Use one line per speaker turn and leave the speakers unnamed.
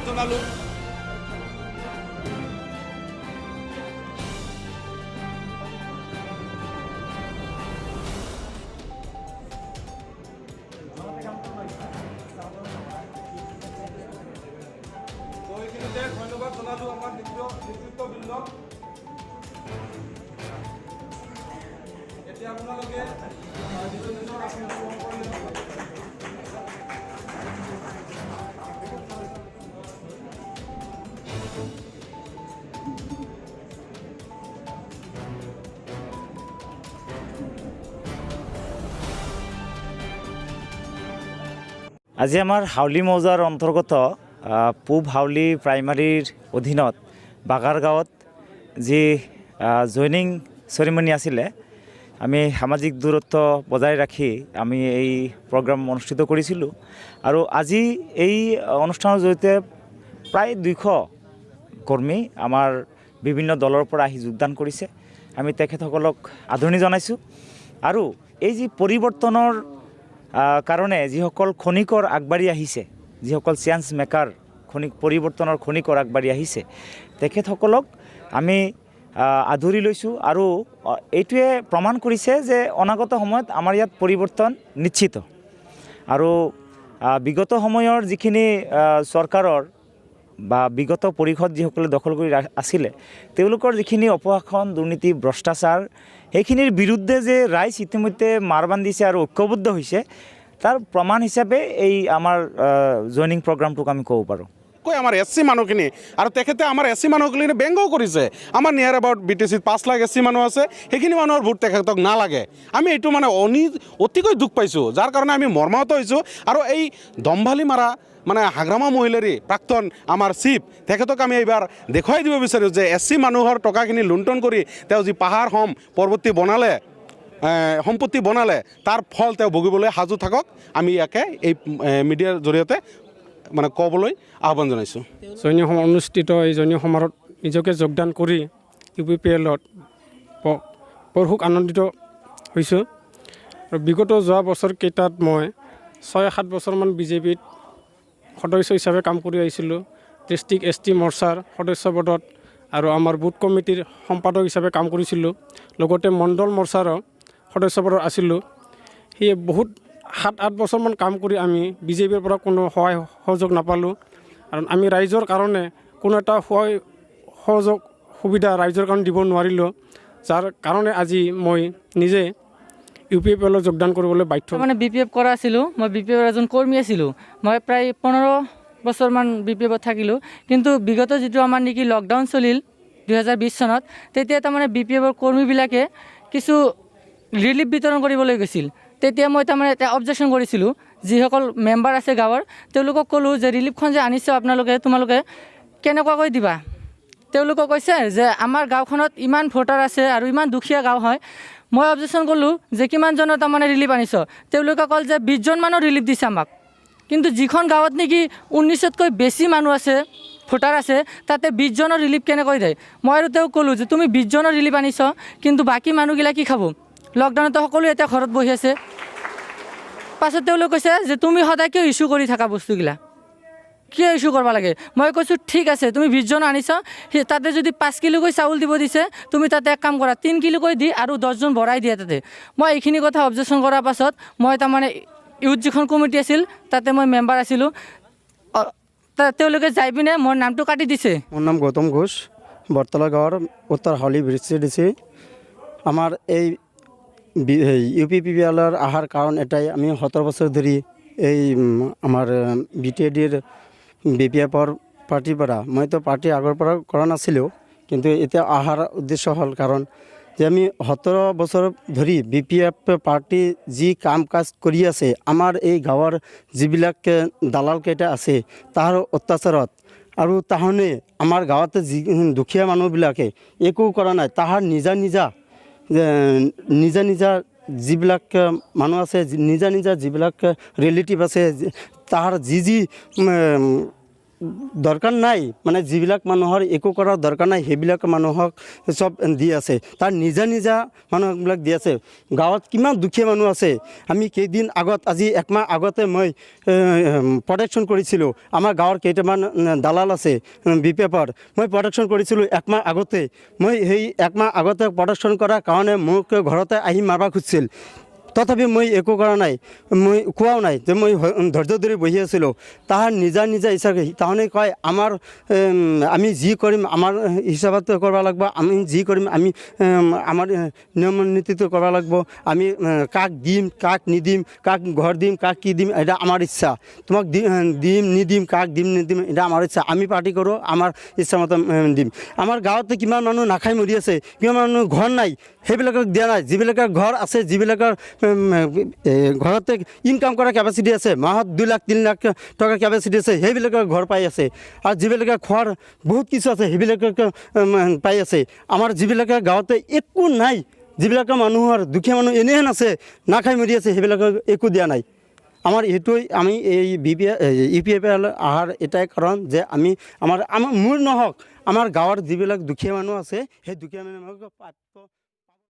জনালোঁ। এইখিনিতে ধন্যবাদ জনালোঁ আমাৰ নেতৃত্ববৃন্দক। এতিয়া আপোনালোকে নিজৰ নিজৰ আসন গ্ৰহণ কৰি ল'ব।
আজি আমাৰ হাউলি মৌজাৰ অন্তৰ্গত পূব হাউলি প্ৰাইমাৰীৰ অধীনত বাগাৰগাঁৱত যি জইনিং চেৰিমনি আছিলে, আমি সামাজিক দূৰত্ব বজাই ৰাখি আমি এই প্ৰগ্ৰাম অনুষ্ঠিত কৰিছিলোঁ। আৰু আজি এই অনুষ্ঠানৰ জৰিয়তে প্ৰায় 200 কৰ্মী আমাৰ বিভিন্ন দলৰ পৰা আহি যোগদান কৰিছে। আমি তেখেতসকলক আদৰণি জনাইছোঁ। আৰু এই যি পৰিৱৰ্তনৰ কাৰণে যিসকল খনিকৰ আগবাঢ়ি আহিছে, যিসকল চেঞ্জ মেকাৰ পৰিৱৰ্তনৰ খনিকৰ আগবাঢ়ি আহিছে, তেখেতসকলক আমি আদৰি লৈছোঁ। আৰু এইটোৱে প্ৰমাণ কৰিছে যে অনাগত সময়ত আমাৰ ইয়াত পৰিৱৰ্তন নিশ্চিত। আৰু বিগত সময়ৰ যিখিনি চৰকাৰৰ বা বিগত পৰিষদ যিসকলে দখল কৰি আছিলে, তেওঁলোকৰ যিখিনি অপশাসন, দুৰ্নীতি, ভ্ৰষ্টাচাৰ, সেইখিনিৰ বিৰুদ্ধে যে ৰাইজ ইতিমধ্যে মাৰ বান্ধিছে আৰু ঐক্যবদ্ধ হৈছে, তাৰ প্ৰমাণ হিচাপে এই আমাৰ জইনিং প্ৰগ্ৰামটোক আমি ক'ব পাৰোঁ।
আমাৰ এছ চি মানুহখিনি আৰু তেখেতে আমাৰ এছ চি মানুহখিনি ব্যংগও কৰিছে। আমাৰ নিয়াৰ এবাউট BTC-ত 5 লাখ এছ চি মানুহ আছে, সেইখিনি মানুহৰ ভোট তেখেতক নালাগে। আমি এইটো মানে অতিকৈ দুখ পাইছোঁ, যাৰ কাৰণে আমি মৰ্মাহত হৈছোঁ। আৰু এই দম্ভালি মাৰা মানে হাগ্ৰামা মহিলাৰী প্ৰাক্তন আমাৰ চিফ, তেখেতক আমি এইবাৰ দেখুৱাই দিব বিচাৰোঁ যে এছ চি মানুহৰ টকাখিনি লুণ্ঠন কৰি তেওঁ যি পাহাৰ পৰ্বতী বনালে, সম্পত্তি বনালে, তাৰ ফল তেওঁ ভুগিবলৈ সাজু থাকক। আমি ইয়াকে এই মিডিয়াৰ জৰিয়তে মানে ক'বলৈ আহ্বান জনাইছোঁ।
জৈনী সমাৰোহ অনুষ্ঠিত এই জৈনী সমাৰোহত নিজকে যোগদান কৰি UPPL-ত বৰ আনন্দিত হৈছোঁ। আৰু বিগত যোৱা বছৰকেইটাত মই 6-7 বছৰমান BJP-ত সদস্য হিচাপে কাম কৰি আহিছিলোঁ। ডিষ্ট্ৰিক্ট ST মৰ্চাৰ সদস্য পদত আৰু আমাৰ বুথ কমিটিৰ সম্পাদক হিচাপে কাম কৰিছিলোঁ। লগতে মণ্ডল মৰ্চাৰো সদস্য পদত আছিলোঁ। সেয়ে বহুত 7-8 বছৰমান কাম কৰি আমি BJP-ৰ পৰা কোনো সহায় সহযোগ নাপালোঁ। আৰু আমি ৰাইজৰ কাৰণে কোনো এটা সহায় সহযোগ সুবিধা ৰাইজৰ কাৰণে দিব নোৱাৰিলোঁ, যাৰ কাৰণে আজি মই নিজে UPPL-ত যোগদান কৰিবলৈ বাধ্য।
মানে BPF কৰা আছিলোঁ, মই BPF এজন কৰ্মী আছিলোঁ। মই প্ৰায় 15 বছৰমান BPF-ত থাকিলোঁ। কিন্তু বিগত যিটো আমাৰ নেকি লকডাউন চলিল 2020 চনত, তেতিয়া তাৰমানে BPF-ৰ কৰ্মীবিলাকে কিছু ৰিলিফ বিতৰণ কৰিবলৈ গৈছিল। তেতিয়া মই তাৰমানে এটা অবজেকশ্যন কৰিছিলোঁ। যিসকল মেম্বাৰ আছে গাঁৱৰ, তেওঁলোকক ক'লোঁ যে ৰিলিফখন যে আনিছে তোমালোকে কেনেকুৱাকৈ দিবা। তেওঁলোকে কৈছে যে আমাৰ গাঁওখনত ইমান ভোটাৰ আছে আৰু ইমান দুখীয়া গাঁও হয়। মই অবজেকশ্যন কৰিলোঁ যে কিমানজনৰ তাৰমানে ৰিলিফ আনিছ। তেওঁলোকে ক'ল যে 20জন মানুহ ৰিলিফ দিছে আমাক। কিন্তু যিখন গাঁৱত নেকি 19তকৈ বেছি মানুহ আছে, ভোটাৰ আছে, তাতে 20জনৰ ৰিলিফ কেনেকৈ দিয়ে। মই আৰু তেওঁক ক'লোঁ যে তুমি 20জনৰ ৰিলিফ আনিছ, কিন্তু বাকী মানুহগিলা কি খাব? লকডাউনতো সকলোৱে এতিয়া ঘৰত বহি আছে। পাছত তেওঁলোকে কৈছে যে তুমি সদায় কিয় ইছ্যু কৰি থাকা বস্তুগিলা, কিয় ইছ্যু কৰিব লাগে। মই কৈছোঁ ঠিক আছে, তুমি 20জন আনিছ, তাতে যদি 5 কিলোকৈ চাউল দিব দিছে, তুমি তাতে এক কাম কৰা 3 কিলোকৈ দি আৰু 10জন ভৰাই দিয়া তাতে। মই এইখিনি কথা অবজেকশ্যন কৰাৰ পাছত মই তাৰমানে ইউথ যিখন কমিটি আছিল তাতে মই মেম্বাৰ আছিলোঁ। তেওঁলোকে যাই পিনে মোৰ নামটো কাটি দিছে।
মোৰ নাম গৌতম ঘোষ, বৰতলা গাঁৱৰ উত্তৰ হাউলি BCDC। আমাৰ এই UPPL-ৰ অহাৰ কাৰণ এটাই, আমি 17 বছৰ ধৰি এই আমাৰ BTD-ৰ BPF-ৰ পাৰ্টিৰ পৰা, মইতো পাৰ্টি আগৰ পৰা কৰা নাছিলোঁ, কিন্তু এতিয়া অহাৰ উদ্দেশ্য হ'ল কাৰণ যে আমি 17 বছৰ ধৰি BPF পাৰ্টি যি কাম কাজ কৰি আছে, আমাৰ এই গাঁৱৰ যিবিলাক দালালকেইটা আছে তাৰ অত্যাচাৰত, আৰু তাহনে আমাৰ গাঁৱতে যি দুখীয়া মানুহবিলাকে একো কৰা নাই। তাহাৰ নিজা নিজা যিবিলাক মানুহ আছে, নিজা যিবিলাক ৰিলেটিভ আছে, তাহাৰ যি দৰকাৰ নাই, মানে যিবিলাক মানুহৰ একো কৰাৰ দৰকাৰ নাই সেইবিলাক মানুহক চব দি আছে, তাৰ নিজা নিজা মানুহবিলাক দি আছে। গাঁৱত কিমান দুখীয়া মানুহ আছে। আমি কেইদিন আগত, আজি একমাহ আগতে মই প্ৰটেকশ্যন কৰিছিলোঁ। আমাৰ গাঁৱৰ কেইটামান দালাল আছে BPF-ৰ, মই প্ৰটেকশ্যন কৰিছিলোঁ একমাহ আগতে। মই সেই একমাহ আগতে প্ৰটেকশ্যন কৰাৰ কাৰণে মোক ঘৰতে আহি মাৰিব খুজিছিল। তথাপি মই একো কৰা নাই, মই কোৱাও নাই যে মই ধৈৰ্য ধৰি বহি আছিলোঁ। তাহাৰ নিজা নিজা ইচ্ছা, তাহনে কয় আমাৰ আমি যি কৰিম আমাৰ হিচাপত কৰিব লাগিব, আমি যি কৰিম আমি আমাৰ নিয়ম নীতিটো কৰিব লাগিব। আমি কাক দিম কাক নিদিম, কাক ঘৰ দিম কাক কি দিম এটা আমাৰ ইচ্ছা। তোমাক দিম নিদিম, কাক দিম নিদিম এটা আমাৰ ইচ্ছা। আমি পাৰ্টি কৰোঁ, আমাৰ ইচ্ছামতে দিম। আমাৰ গাঁৱতে কিমান মানুহ নাখাই মৰি আছে, কিমান মানুহ ঘৰ নাই, সেইবিলাকক দিয়া নাই। যিবিলাকৰ ঘৰ আছে, যিবিলাকৰ ঘৰতে ইনকাম কৰা কেপাচিটি আছে, মাহত 2 লাখ 3 লাখ টকাৰ কেপাচিটি আছে, সেইবিলাকৰ ঘৰ পাই আছে। আৰু যিবিলাকে খোৱাৰ বহুত কিছু আছে সেইবিলাকে পাই আছে। আমাৰ যিবিলাকে গাঁৱতে একো নাই, যিবিলাকে মানুহৰ দুখীয়া মানুহ এনেহেন আছে নাখাই মৰি আছে, সেইবিলাকক একো দিয়া নাই। আমাৰ এইটোৱে, আমি এই UPF অহাৰ এটাই কাৰণ যে আমি আমাৰ মোৰ নহওক, আমাৰ গাঁৱৰ যিবিলাক দুখীয়া মানুহ আছে সেই দুখীয়া মানুহক প্ৰাপ্য